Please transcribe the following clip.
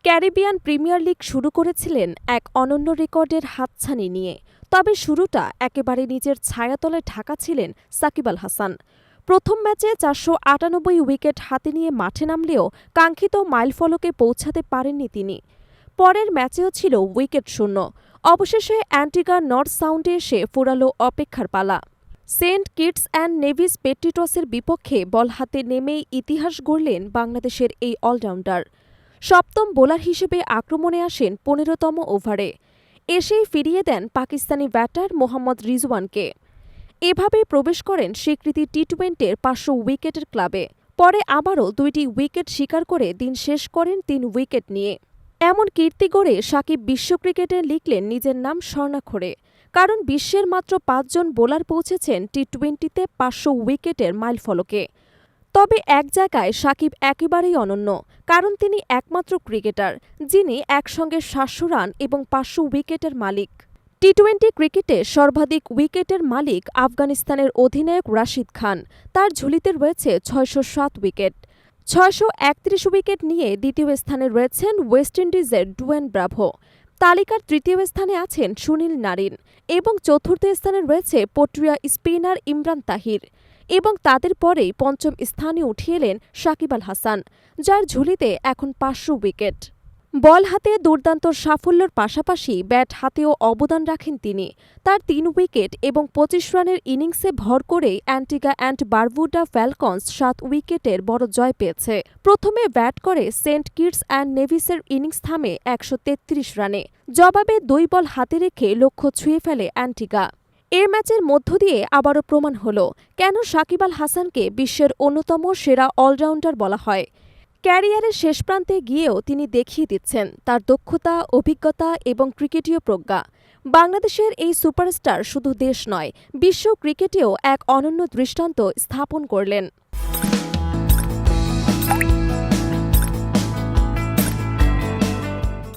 Caribbean premier league শুরু করেছিলেন এক অনন্য রেকর্ডের হাতছানি নিয়ে। তবে শুরুটা একেবারে নিজের ছায়াতলে ঢাকা ছিলেন সাকিব আল হাসান। প্রথম ম্যাচে ৪৯৮ উইকেট হাতে নিয়ে মাঠে নামলেও কাঙ্ক্ষিত মাইলফলকে পৌঁছাতে পারেননি তিনি। পরের ম্যাচেও ছিল উইকেট শূন্য। অবশেষে অ্যান্টিগা নর্থ সাউন্ডে এসে ফুরাল অপেক্ষার পালা। সেন্ট কিটস অ্যান্ড নেভিস পেট্রিটসের বিপক্ষে বল হাতে নেমেই ইতিহাস গড়লেন বাংলাদেশের এই অলরাউন্ডার। সপ্তম বোলার হিসেবে আক্রমণে আসেন ১৫তম ওভারে। এসেই ফিরিয়ে দেন পাকিস্তানি ব্যাটার মোহাম্মদ রিজওয়ানকে। এভাবেই প্রবেশ করেন স্বীকৃতি টি-২০-র ৫০০ উইকেটের ক্লাবে। পরে আবারও ২টি উইকেট শিকার করে দিন শেষ করেন ৩ উইকেট নিয়ে। এমন কীর্তি গড়ে সাকিব বিশ্ব ক্রিকেটে লিখলেন নিজের নাম স্বর্ণাক্ষরে। কারণ বিশ্বের মাত্র ৫ জন বোলার পৌঁছেছেন টি-২০তে ৫০০ উইকেটের মাইলফলকে। তবে এক জায়গায় সাকিব একেবারেই অনন্য, কারণ তিনি একমাত্র ক্রিকেটার যিনি একসঙ্গে ৭০০ রান এবং ৫০০ উইকেটের মালিক। টি-২০ ক্রিকেটে সর্বাধিক উইকেটের মালিক আফগানিস্তানের অধিনায়ক রাশিদ খান। তার ঝুলিতে রয়েছে ৬০৭ উইকেট। ৬৩১ উইকেট নিয়ে দ্বিতীয় স্থানে রয়েছেন ওয়েস্ট ইন্ডিজের ডুয়েন ব্রাভো। তালিকার তৃতীয় স্থানে আছেন সুনীল নারিন এবং চতুর্থ স্থানে রয়েছে পটুয়া স্পিনার ইমরান তাহির। এবং তাদের পরেই পঞ্চম স্থানে উঠিয়ে এলেন সাকিব আল হাসান, যার ঝুলিতে এখন ৫০০ উইকেট। বল হাতে দুর্দান্ত সাফল্যের পাশাপাশি ব্যাট হাতেও অবদান রাখেন তিনি। তার ৩ উইকেট এবং ২৫ রানের ইনিংসে ভর করেই অ্যান্টিগা অ্যান্ড বারবুডা ফ্যালকনস ৭ উইকেটের বড় জয় পেয়েছে। প্রথমে ব্যাট করে সেন্ট কিটস অ্যান্ড নেভিসের ইনিংস থামে ১৩৩ রানে। জবাবে ২ বল হাতে রেখে লক্ষ্য ছুঁয়ে ফেলে অ্যান্টিগা। এর ম্যাচের মধ্য দিয়ে আবারও প্রমাণ হল কেন সাকিব আল হাসানকে বিশ্বের অন্যতম সেরা অলরাউন্ডার বলা হয়। ক্যারিয়ারের শেষ প্রান্তে গিয়েও তিনি দেখিয়ে দিচ্ছেন তার দক্ষতা, অভিজ্ঞতা এবং ক্রিকেটীয় প্রজ্ঞা। বাংলাদেশের এই সুপারস্টার শুধু দেশ নয়, বিশ্ব ক্রিকেটেও এক অনন্য দৃষ্টান্ত স্থাপন করলেন।